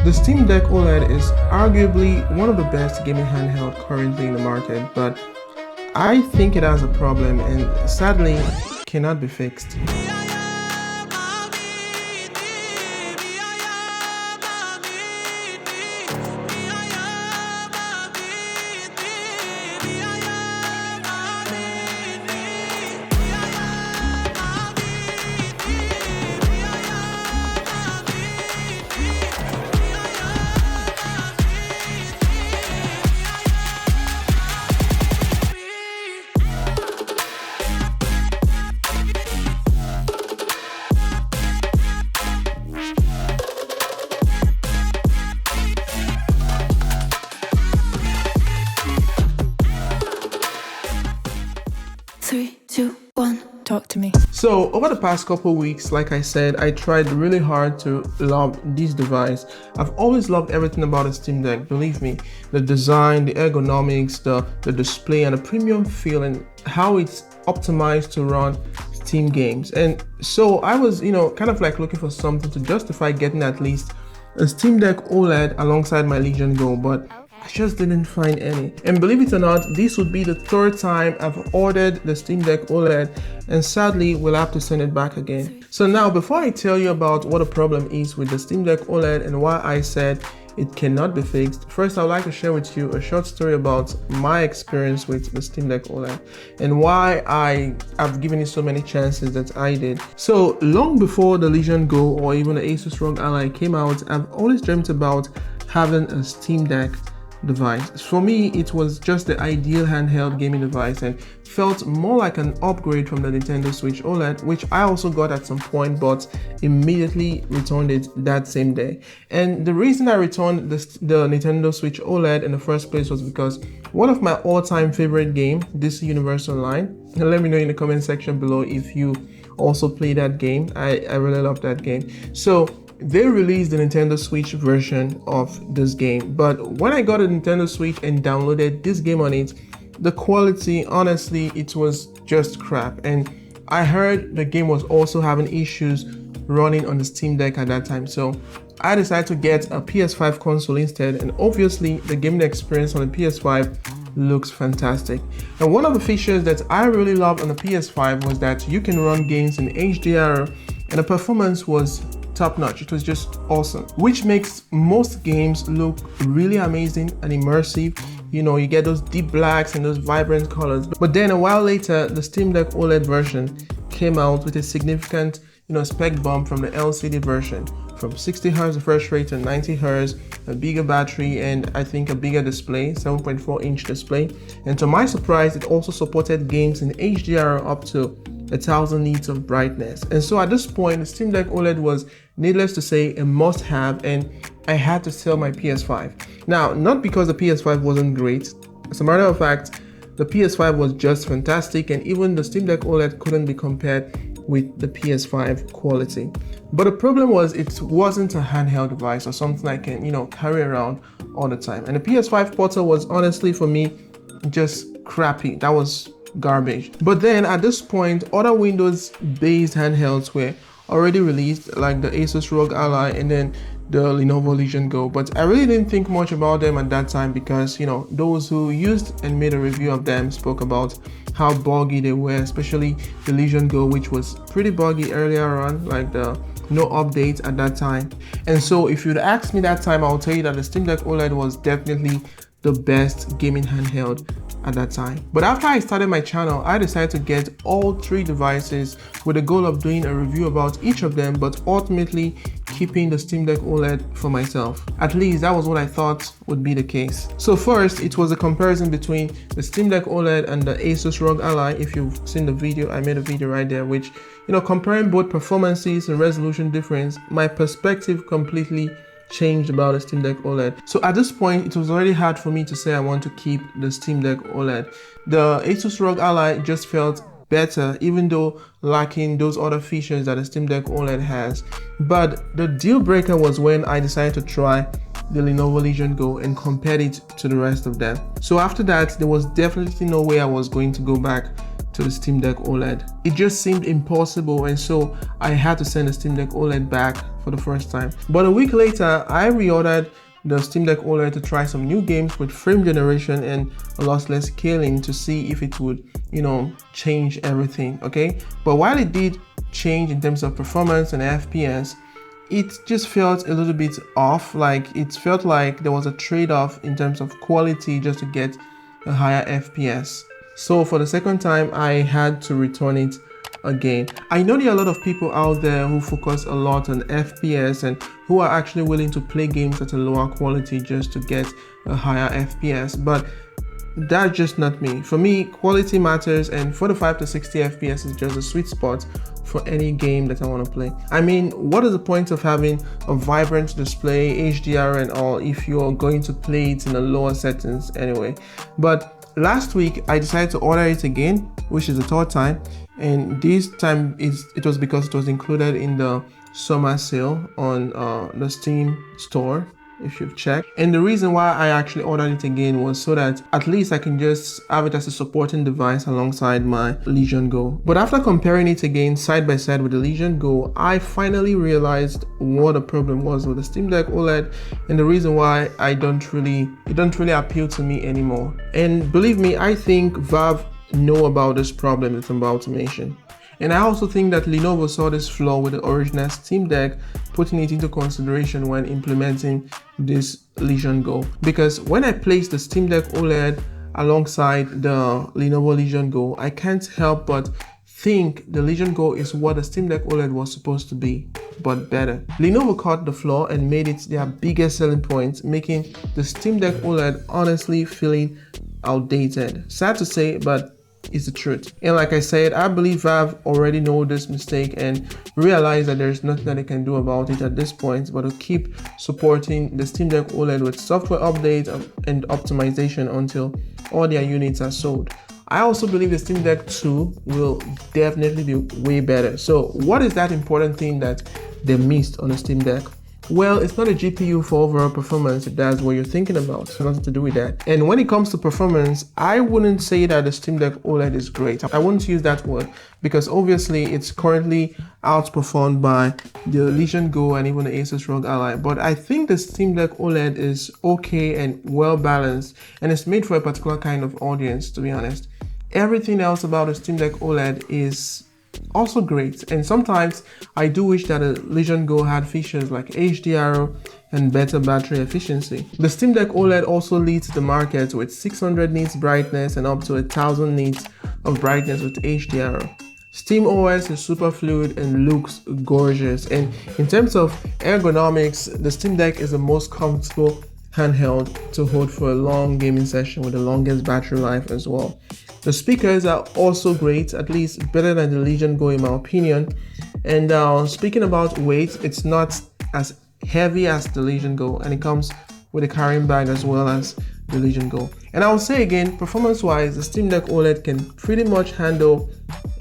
The Steam Deck OLED is arguably one of the best gaming handheld currently in the market, but I think it has a problem and sadly cannot be fixed. Three, two, one, talk to me. So over the past couple weeks, like I said, I tried really hard to love this device. I've always loved everything about the Steam Deck, believe me. The design, the ergonomics, the display, and the premium feel, and how it's optimized to run Steam games. And so I was, kind of like looking for something to justify getting at least a Steam Deck OLED alongside my Legion Go, but I just didn't find any. And believe it or not, this would be the third time I've ordered the Steam Deck OLED, and sadly we'll have to send it back again. So now, before I tell you about what the problem is with the Steam Deck OLED and why I said it cannot be fixed, first I would like to share with you a short story about my experience with the Steam Deck OLED and why I have given it so many chances that I did. So long before the Legion Go or even the ASUS ROG Ally came out, I've always dreamt about having a Steam Deck device. For me, it was just the ideal handheld gaming device and felt more like an upgrade from the Nintendo Switch OLED, which I also got at some point but immediately returned it that same day. And the reason I returned the Nintendo Switch OLED in the first place was because one of my all-time favorite game, DC Universe Online, and let me know in the comment section below if you also play that game. I really love that game. So they released the Nintendo Switch version of this game, but when I got a Nintendo Switch and downloaded this game on it, the quality, honestly, it was just crap. And I heard the game was also having issues running on the Steam Deck at that time, so I decided to get a PS5 console instead, and obviously the gaming experience on the PS5 looks fantastic. And one of the features that I really loved on the PS5 was that you can run games in HDR, and the performance was top notch. It was just awesome, which makes most games look really amazing and immersive. You get those deep blacks and those vibrant colors. But then a while later, the Steam Deck OLED version came out with a significant spec bump from the LCD version, from 60 Hz refresh rate to 90 Hz, a bigger battery, and I think a bigger display, 7.4-inch display. And to my surprise, it also supported games in HDR up to 1000 nits of brightness. And so at this point, the Steam Deck OLED was, needless to say, a must-have, and I had to sell my PS5. Now, not because the PS5 wasn't great. As a matter of fact, the PS5 was just fantastic, and even the Steam Deck OLED couldn't be compared with the PS5 quality. But the problem was it wasn't a handheld device or something I can, carry around all the time. And the PS5 Portal was honestly, for me, just crappy. That was garbage. But then at this point, other Windows-based handhelds were already released, like the ASUS ROG Ally and then the Lenovo Legion Go. But I really didn't think much about them at that time because, those who used and made a review of them spoke about how buggy they were, especially the Legion Go, which was pretty buggy earlier on, like the no updates at that time. And so if you'd asked me that time, I'll tell you that the Steam Deck OLED was definitely the best gaming handheld at that time. But after I started my channel, I decided to get all three devices with the goal of doing a review about each of them, but ultimately keeping the Steam Deck OLED for myself. At least that was what I thought would be the case. So first, it was a comparison between the Steam Deck OLED and the ASUS ROG Ally. If you've seen the video, I made a video right there, which, comparing both performances and resolution difference, my perspective completely changed about the Steam Deck OLED. So at this point, it was already hard for me to say I want to keep the Steam Deck OLED. The ASUS ROG Ally just felt better, even though lacking those other features that the Steam Deck OLED has. But the deal breaker was when I decided to try the Lenovo Legion Go and compared it to the rest of them. So after that, there was definitely no way I was going to go back to the Steam Deck OLED. It just seemed impossible, and so I had to send the Steam Deck OLED back for the first time. But a week later, I reordered the Steam Deck OLED to try some new games with frame generation and lossless scaling to see if it would, change everything, okay? But while it did change in terms of performance and FPS, it just felt a little bit off. Like it felt like there was a trade-off in terms of quality just to get a higher FPS. So for the second time, I had to return it again. I know there are a lot of people out there who focus a lot on FPS and who are actually willing to play games at a lower quality just to get a higher FPS, but that's just not me. For me, quality matters, and 45 to 60 FPS is just a sweet spot for any game that I want to play. I mean, what is the point of having a vibrant display, HDR and all, if you're going to play it in a lower settings anyway? But last week I decided to order it again, which is the third time, and this time it was because it was included in the summer sale on the Steam store, if you've checked. And the reason why I actually ordered it again was so that at least I can just have it as a supporting device alongside my Legion Go. But after comparing it again side by side with the Legion Go, I finally realized what the problem was with the Steam Deck OLED and the reason why it don't really appeal to me anymore. And believe me, I think Valve know about this problem it's about to mention. And I also think that Lenovo saw this flaw with the original Steam Deck, putting it into consideration when implementing this Legion Go. Because when I placed the Steam Deck OLED alongside the Lenovo Legion Go, I can't help but think the Legion Go is what the Steam Deck OLED was supposed to be, but better. Lenovo caught the flaw and made it their biggest selling point, making the Steam Deck OLED honestly feeling outdated. Sad to say, but it's the truth. And like I said, I believe Valve already know this mistake and realize that there's nothing that they can do about it at this point, but to keep supporting the Steam Deck OLED with software updates and optimization until all their units are sold. I also believe the Steam Deck 2 will definitely be way better. So what is that important thing that they missed on the Steam Deck? Well, it's not a GPU for overall performance if that's what you're thinking about. It's nothing to do with that. And when it comes to performance, I wouldn't say that the Steam Deck OLED is great. I wouldn't use that word because obviously it's currently outperformed by the Legion Go and even the ASUS ROG Ally. But I think the Steam Deck OLED is okay and well balanced, and it's made for a particular kind of audience, to be honest. Everything else about the Steam Deck OLED is also great, and sometimes I do wish that a Legion Go had features like HDR and better battery efficiency. The Steam Deck OLED also leads the market with 600 nits brightness and up to 1000 nits of brightness with HDR. Steam OS is super fluid and looks gorgeous, and in terms of ergonomics, the Steam Deck is the most comfortable handheld to hold for a long gaming session with the longest battery life as well. The speakers are also great, at least better than the Legion Go in my opinion. And speaking about weight, it's not as heavy as the Legion Go, and it comes with a carrying bag as well as the Legion Go. And I'll say again, performance-wise, the Steam Deck OLED can pretty much handle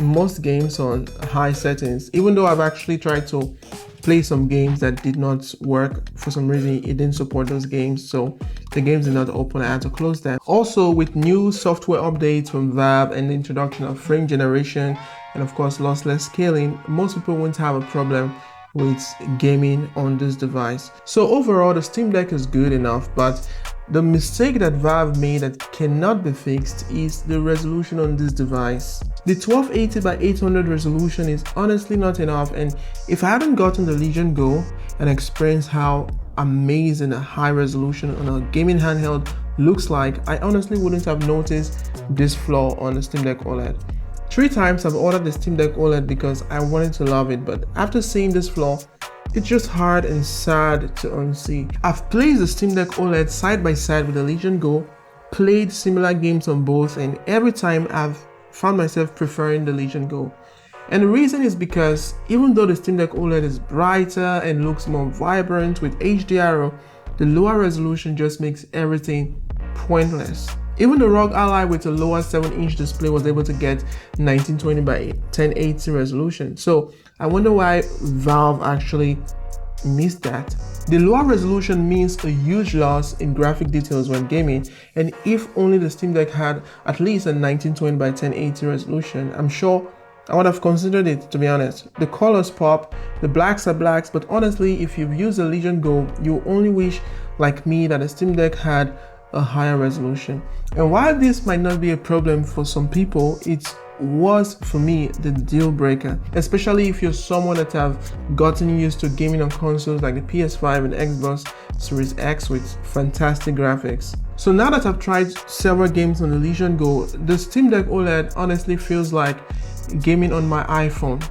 most games on high settings, even though I've actually tried to play some games that did not work. For some reason it didn't support those games, so the games did not open. I had to close them. Also, with new software updates from Valve and the introduction of frame generation and of course lossless scaling, most people won't have a problem with gaming on this device. So overall, the Steam Deck is good enough, but the mistake that Valve made that cannot be fixed is the resolution on this device. The 1280 by 800 resolution is honestly not enough, and if I hadn't gotten the Legion Go and experienced how amazing a high resolution on a gaming handheld looks like, I honestly wouldn't have noticed this flaw on the Steam Deck OLED. 3 times I've ordered the Steam Deck OLED because I wanted to love it, but after seeing this flaw, it's just hard and sad to unsee. I've played the Steam Deck OLED side by side with the Legion Go, played similar games on both, and every time I've found myself preferring the Legion Go. And the reason is because even though the Steam Deck OLED is brighter and looks more vibrant with HDR, the lower resolution just makes everything pointless. Even the ROG Ally with a lower 7-inch display was able to get 1920 by 1080 resolution. So I wonder why Valve actually missed that. The lower resolution means a huge loss in graphic details when gaming, and if only the Steam Deck had at least a 1920 by 1080 resolution, I'm sure I would have considered it, to be honest. The colors pop, the blacks are blacks, but honestly, if you've used the Legion Go, you only wish, like me, that the Steam Deck had a higher resolution. And while this might not be a problem for some people, it was for me the deal breaker, especially if you're someone that have gotten used to gaming on consoles like the PS5 and Xbox Series X with fantastic graphics. So now that I've tried several games on the Legion Go, the Steam Deck OLED honestly feels like gaming on my iPhone,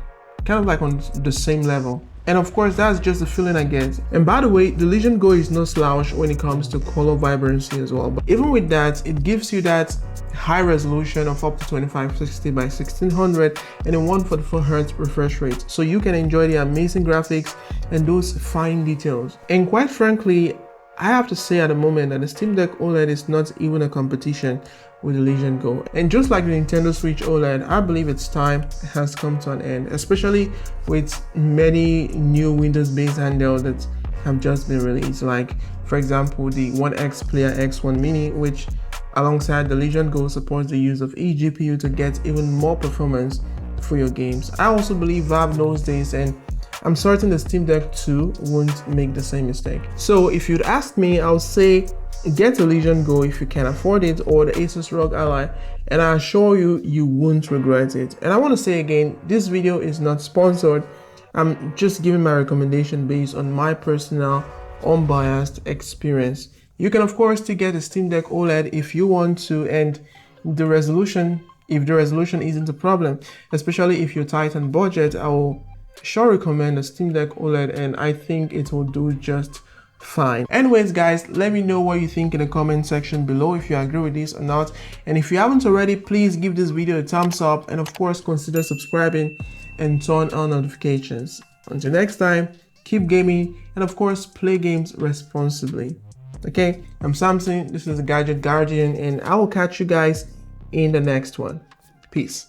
kind of like on the same level. And of course, that's just the feeling I get. And by the way, the Legion Go is no slouch when it comes to color vibrancy as well. But even with that, it gives you that high resolution of up to 2560 by 1600 and a 144 Hz refresh rate. So you can enjoy the amazing graphics and those fine details. And quite frankly, I have to say at the moment that the Steam Deck OLED is not even a competition with the Legion Go. And just like the Nintendo Switch OLED, I believe its time has come to an end, especially with many new Windows-based handhelds that have just been released, like for example the One X Player X1 Mini, which alongside the Legion Go supports the use of eGPU to get even more performance for your games. I also believe Valve knows this, and I'm certain the Steam Deck 2 won't make the same mistake. So if you'd ask me, I would say get a Legion Go if you can afford it, or the ASUS ROG Ally, and I assure you, you won't regret it. And I want to say again, this video is not sponsored. I'm just giving my recommendation based on my personal unbiased experience. You can of course still get a Steam Deck OLED if you want to, and the resolution, if the resolution isn't a problem, especially if you're tight on budget, I will sure recommend the Steam Deck OLED, and I think it will do just fine. Anyways guys, let me know what you think in the comment section below, if you agree with this or not. And if you haven't already, please give this video a thumbs up, and of course consider subscribing and turn on notifications. Until next time, keep gaming and of course play games responsibly. Okay, I'm Samson, this is the Gadget Guardian, and I will catch you guys in the next one. Peace.